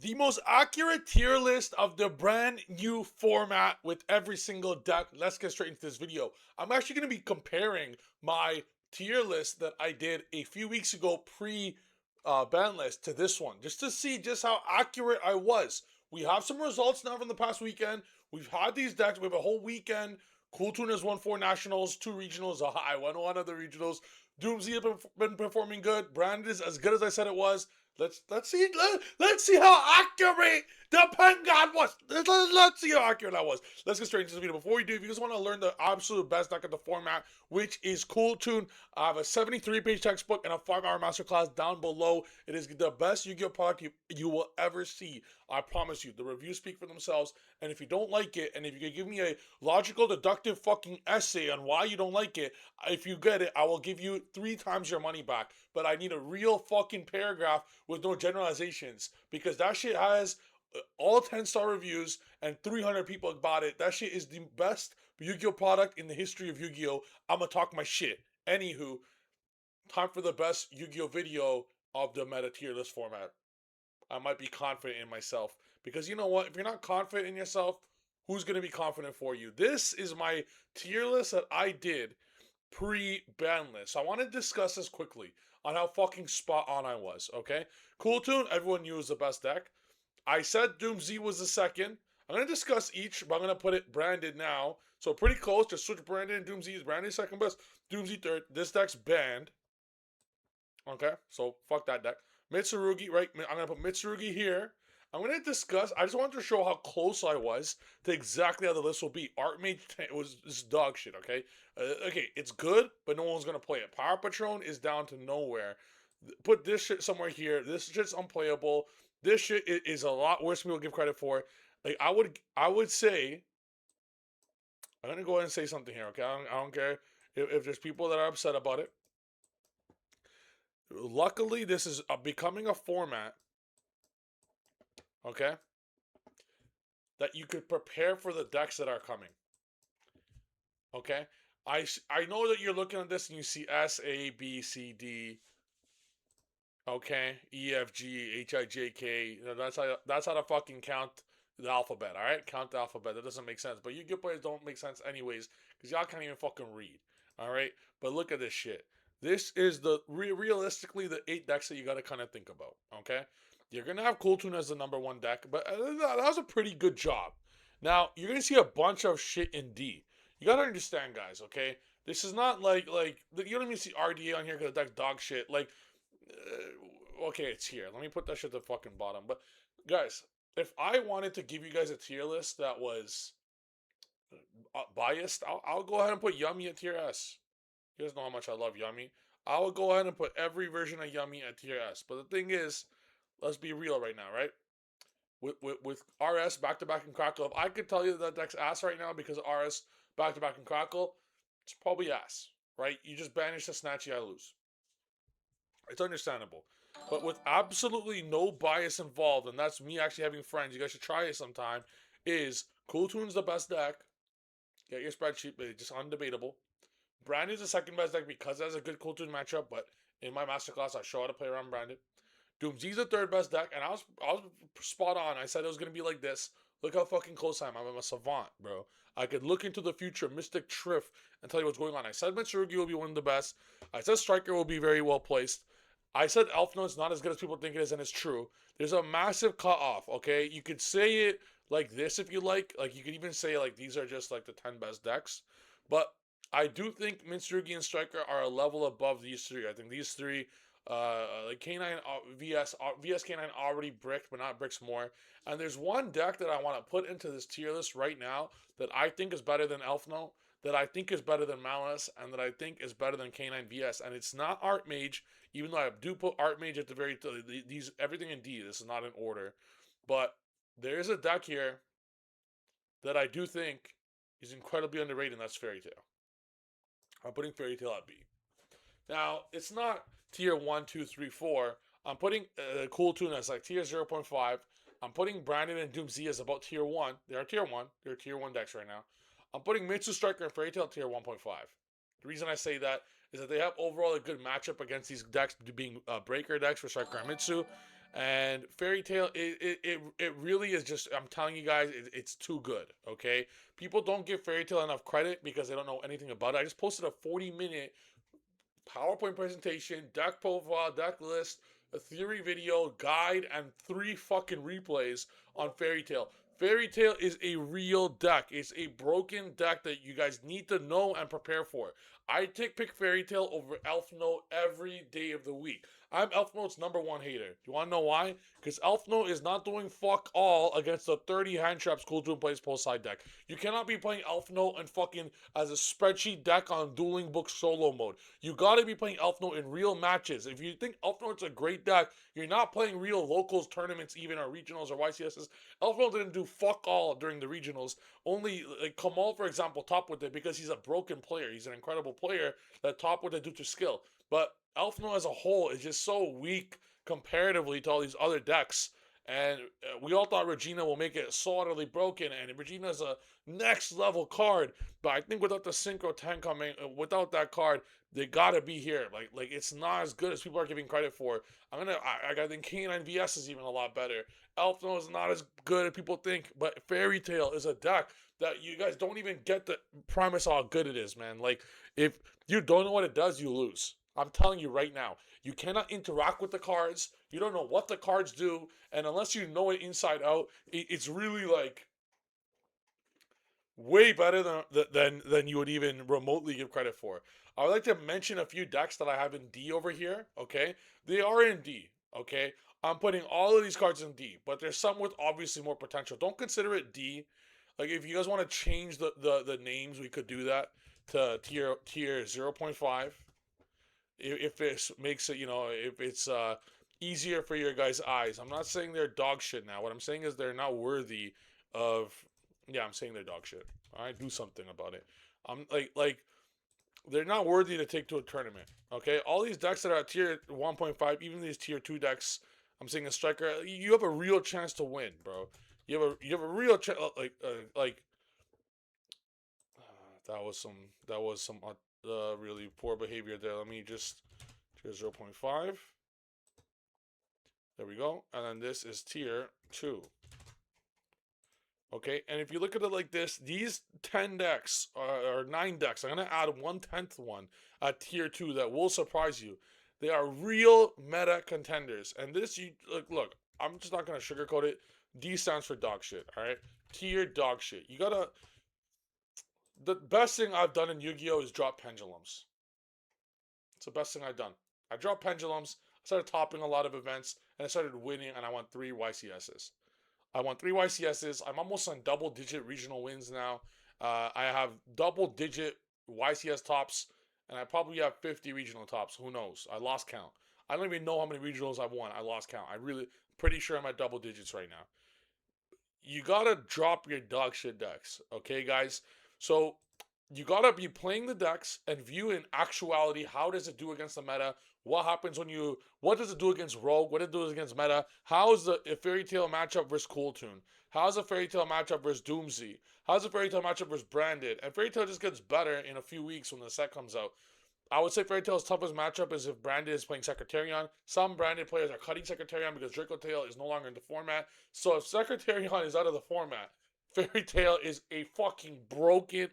The most accurate tier list of the brand new format with every single deck. Let's get straight into this video. I'm actually going to be comparing my tier list that I did a few weeks ago pre ban list to this one, just to see just how accurate I was. We have some results now from the past weekend. We've had these decks. We have a whole weekend. kewltune has won 4 nationals, 2 regionals. I won one of the regionals. Doomsday has been performing good. Brand is as good as I said it was. Let's see how accurate the pen god was. Let's see how accurate I was. Let's get straight into this video. Before we do, if you just want to learn the absolute best deck of the format, which is kewltune, I have a 73-page textbook and a 5-hour masterclass down below. It is the best Yu-Gi-Oh product you will ever see. I promise you. The reviews speak for themselves. And if you don't like it, and if you can give me a logical, deductive fucking essay on why you don't like it, if you get it, I will give you 3 times your money back. But I need a real fucking paragraph with no generalizations, because that shit has all 10-star reviews and 300 people bought it. That shit is the best Yu-Gi-Oh product in the history of Yu-Gi-Oh. I'ma talk my shit. Anywho, time for the best Yu-Gi-Oh video of the meta tier list format. I might be confident in myself, because you know what? If you're not confident in yourself, who's going to be confident for you? This is my tier list that I did pre-ban list. So I want to discuss this quickly on how fucking spot on I was, okay? kewltune, everyone knew was the best deck. I said Doomsday was the second. I'm going to discuss each, but I'm going to put it branded now. So pretty close. Just switch Brandon and Doomsday. Is Brandon second best? Doomsday third. This deck's banned. Okay, so fuck that deck. Mitsurugi, right? I'm going to put Mitsurugi here. I'm going to discuss. I just wanted to show how close I was to exactly how the list will be. Archmage was this dog shit, okay? Okay, it's good, but no one's going to play it. Power Patron is down to nowhere. Put this shit somewhere here. This shit's unplayable. This shit is a lot worse than people give credit for. Like, I would say, I'm going to go ahead and say something here, okay? I don't care if there's people that are upset about it. Luckily, this is becoming a format, okay, that you could prepare for the decks that are coming. Okay, I know that you're looking at this and you see S, A, B, C, D. Okay, E, F, G, H, I, J, K. That's how to fucking count the alphabet. All right, count the alphabet. That doesn't make sense. But Yu-Gi-Oh players don't make sense anyways, because y'all can't even fucking read. All right, but look at this shit. This is the realistically the 8 decks that you got to kind of think about. Okay, you're gonna have kewltune as the #1 deck, but that was a pretty good job. Now you're gonna see a bunch of shit in D. You gotta understand, guys. Okay, this is not like you don't even see RDA on here because the deck's dog shit. Like, okay, it's here. Let me put that shit at the fucking bottom. But guys, if I wanted to give you guys a tier list that was biased, I'll go ahead and put Yummy at tier S. You guys know how much I love Yummy. I will go ahead and put every version of Yummy at tier S. But the thing is, let's be real right now, right? With RS back to back and Crackle, if I could tell you that deck's ass right now because of RS back to back and Crackle, it's probably ass, right? You just banish the Snatchy, I lose. It's understandable. But with absolutely no bias involved, and that's me actually having friends, you guys should try it sometime, is kewltune's the best deck. Get your spreadsheet, but it's just undebatable. Brandon's the second best deck because it has a good kewltune matchup, but in my masterclass, I show how to play around Brandon. Doomsday's the third best deck, and I was spot on. I said it was going to be like this. Look how fucking close I am. I'm a savant, bro. I could look into the future, Mystic Trif, and tell you what's going on. I said Mitsurugi will be one of the best. I said Striker will be very well placed. I said Elfno is not as good as people think it is, and it's true. There's a massive cutoff, okay? You could say it like this if you like. Like, you could even say, like, these are just, like, the 10 best decks. But I do think Mitsurugi and Striker are a level above these 3. I think these 3, like K9 VS K9 already bricked, but not bricks more. And there's one deck that I want to put into this tier list right now that I think is better than Elfno, that I think is better than Malice, and that I think is better than K9 VS. And it's not Archmage, even though I do put Archmage at the very these everything in D. This is not in order, but there is a deck here that I do think is incredibly underrated, and that's Fairy Tail. I'm putting Fairy Tail at B. Now, it's not tier 1, 2, 3, 4. I'm putting kewltune as like tier 0.5. I'm putting Brandon and Doomsday as about tier 1. They are tier 1. They're tier 1 decks right now. I'm putting Mitsu Striker and Fairy Tail tier 1.5. The reason I say that is that they have overall a good matchup against these decks being breaker decks for Striker and Mitsu. And Fairy Tale, it really is just, I'm telling you guys, it's too good, okay? People don't give Fairy Tale enough credit because they don't know anything about it. I just posted a 40-minute PowerPoint presentation, deck profile, deck list, a theory video, guide, and 3 fucking replays on Fairy Tale. Fairy Tale is a real deck. It's a broken deck that you guys need to know and prepare for. I pick Fairy Tale over Elf Note every day of the week. I'm Elf Note's #1 hater. Do you want to know why? Because Elf Note is not doing fuck all against the 30 hand traps kewltune plays post side deck. You cannot be playing Elf Note and fucking as a spreadsheet deck on Dueling Book solo mode. You gotta be playing Elf Note in real matches. If you think Elf Note's a great deck, you're not playing real locals, tournaments, even or regionals or YCSs. Elf Note didn't do fuck all during the regionals. Only like Kamal, for example, top with it because he's a broken player. He's an incredible player that top with it due to skill. But Elf Note as a whole is just so weak comparatively to all these other decks. And we all thought Regina will make it so utterly broken, and Regina's a next level card. But I think without the Synchro 10 coming, without that card, they gotta be here. Like it's not as good as people are giving credit for. I think K9 VS is even a lot better. Elf Note is not as good as people think, but Fairy Tale is a deck that you guys don't even get the premise how good it is, man. Like if you don't know what it does, you lose. I'm telling you right now. You cannot interact with the cards. You don't know what the cards do, and unless you know it inside out, it's really like way better than you would even remotely give credit for. I would like to mention a few decks that I have in D over here. Okay, they are in D. Okay, I'm putting all of these cards in D, but there's some with obviously more potential. Don't consider it D. Like if you guys want to change the names, we could do that to tier 0.5. If it makes it, if it's easier for your guys' eyes. I'm not saying they're dog shit now. What I'm saying is they're not worthy of. Yeah, I'm saying they're dog shit. All right, do something about it. I'm like they're not worthy to take to a tournament. Okay, all these decks that are at tier 1.5, even these tier 2 decks. I'm saying a striker. You have a real chance to win, bro. You have a real chance. Like that was some really poor behavior there. Let me just tier 0.5. There we go. And then this is tier 2. Okay, and if you look at it like this, these 10 decks or 9 decks, I'm going to add 1/10 one at tier 2 that will surprise you. They are real meta contenders. And this, you look, I'm just not going to sugarcoat it. D stands for dog shit, all right? Tier dog shit. You got to. The best thing I've done in Yu-Gi-Oh! Is drop pendulums. It's the best thing I've done. I dropped pendulums, I started topping a lot of events, and I started winning, and I won 3 YCSs. I won 3 YCSs. I'm almost on double-digit regional wins now. I have double-digit YCS tops, and I probably have 50 regional tops. Who knows? I lost count. I don't even know how many regionals I've won. I lost count. I really pretty sure I'm at double digits right now. You gotta drop your dog shit decks, okay, guys? So you gotta be playing the decks and view in actuality how does it do against the meta. What does it do against Rogue? What does it do against meta? How is the Fairy Tale matchup versus kewltune? How's a Fairy Tale matchup versus Doomsy? How's a Fairy Tale matchup versus Branded? And Fairy Tale just gets better in a few weeks when the set comes out. I would say Fairy Tale's toughest matchup is if Branded is playing Secretarion. Some Branded players are cutting Secretarion because Draco Tail is no longer in the format. So if Secretarion is out of the format, Fairy Tale is a fucking broken,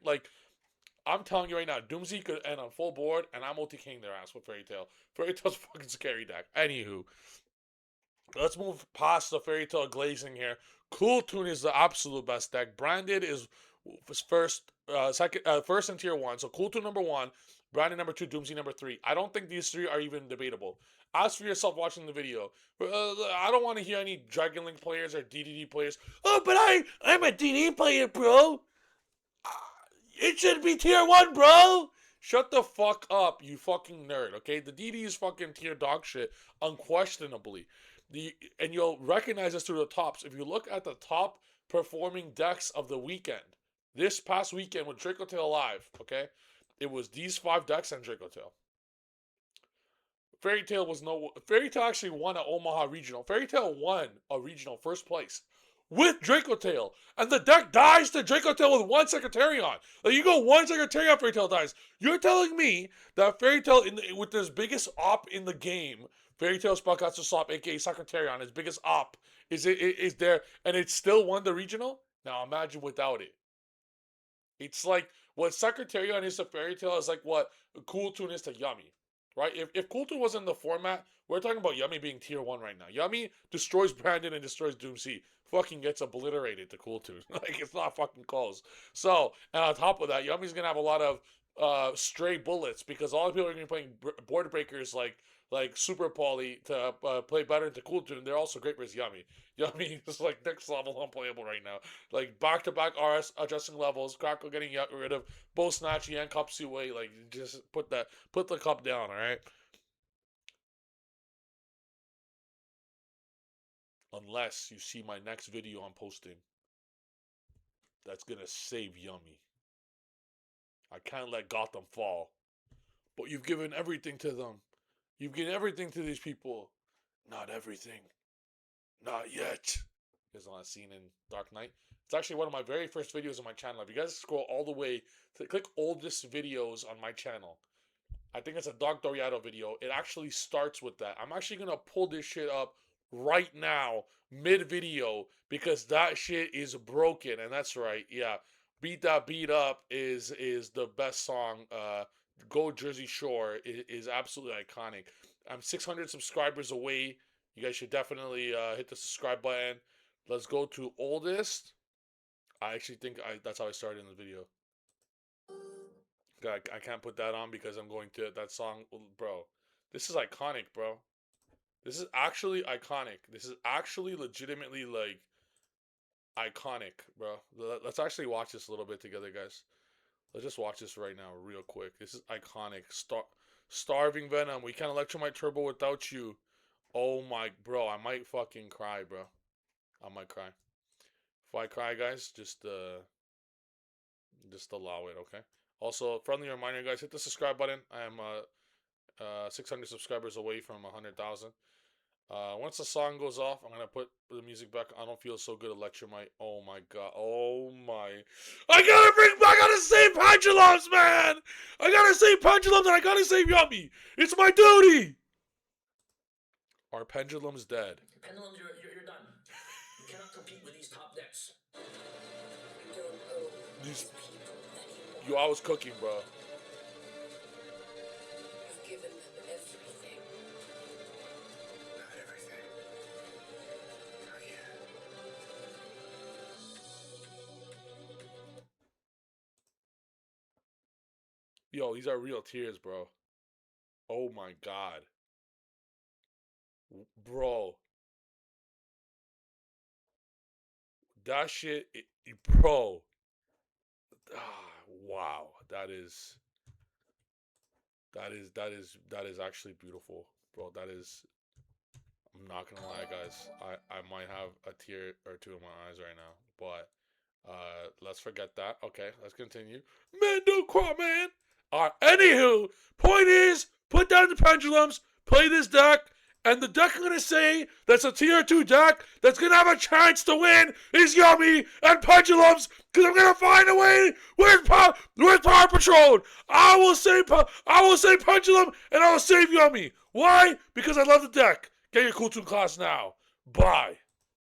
I'm telling you right now, Doomsy could end on full board, and I'm OTKing their ass with Fairy Tale. Fairy Tale's fucking scary deck. Anywho, let's move past the Fairy Tale glazing here. kewltune is the absolute best deck. Branded is first in tier 1. So kewltune #1, Branded #2, Doomsy #3. I don't think these 3 are even debatable. Ask for yourself watching the video. I don't want to hear any Dragon Link players or DDD players. Oh, but I'm a DDD player, bro. It should be tier 1, bro. Shut the fuck up, you fucking nerd, okay? The DD is fucking tier dog shit, unquestionably. And you'll recognize this through the tops. If you look at the top performing decks of the weekend, this past weekend with Draco Tail live, okay? It was these 5 decks and Draco Tail. Fairy Tale actually won at Omaha Regional. Fairy Tale won a regional first place with Draco Tail, and the deck dies to Draco Tail with 1 Secretarion. Like, you go 1 Secretarion, Fairy Tail dies. You're telling me that Fairy Tale with this biggest op in the game Fairy Tale Spellcaster Slop, aka Secretarion, his biggest op, is there, and it still won the regional. Now imagine without it. It's like what Secretarion is to Fairy Tale is like what kewltune is to Yummy, right? If kewltune wasn't in the format, we're talking about Yummy being tier 1 right now. Yummy destroys Brandon and destroys Doom C. Fucking gets obliterated to kewltune. Like, it's not fucking close. So, and on top of that, Yummy's gonna have a lot of stray bullets because all the people are gonna be playing board breakers like Super Poly to play better into kewltune. They're also great versus Yummy. Yummy is like next level unplayable right now. Like back-to-back RS adjusting levels, Crackle getting rid of both Snatchy and Cup away. Like, just put the cup down, alright? Unless you see my next video I'm posting that's gonna save Yummy. I can't let Gotham fall. But you've given everything to them. You've given everything to these people. Not everything. Not yet. There's a scene in Dark Knight. It's actually one of my very first videos on my channel. If you guys scroll all the way to click oldest videos on my channel, I think it's a Doc Doriato video. It actually starts with that. I'm actually gonna pull this shit up right now, mid-video, because that shit is broken. And that's right, yeah. Beat That Beat Up is the best song. Go Jersey Shore is absolutely iconic. I'm 600 subscribers away. You guys should definitely hit the subscribe button. Let's go to oldest. I actually think that's how I started in the video. I can't put that on because I'm going to that song, bro. This is iconic, bro. This is actually iconic. This is actually legitimately like iconic, bro. Let's actually watch this a little bit together, guys. Let's just watch this right now, real quick. This is iconic. Starving Venom. We can't electromite turbo without you. Oh my, bro. I might fucking cry, bro. I might cry. If I cry, guys, just allow it, okay? Also, friendly reminder, guys, hit the subscribe button. I am 600 subscribers away from 100,000. Once the song goes off, I'm gonna put the music back. I don't feel so good. Electromite. Oh my god. Oh my. I gotta save Pendulums, man. I gotta save Pendulums and I gotta save Yummy. It's my duty. Are Pendulums dead? Pendulums, you're done. You cannot compete with these top decks. You always cooking, bro. You've given them everything. Not everything. Oh, yeah. Yo, these are real tears, bro. Oh my god. Bro. That shit, bro. Wow. That is actually beautiful, bro. That is, I'm not gonna lie, guys. I might have a tear or two in my eyes right now, but let's forget that. Okay, let's continue. Man, don't cry, man. Alright, anywho, point is, put down the Pendulums, play this deck, and the deck I'm gonna say that's a tier 2 deck that's gonna have a chance to win is Yummy and Pendulums, because I'm gonna find a way. Where's Power Patrol? I will say Pendulum and I will save Yummy. Why? Because I love the deck. Get your kewltune class now. Bye.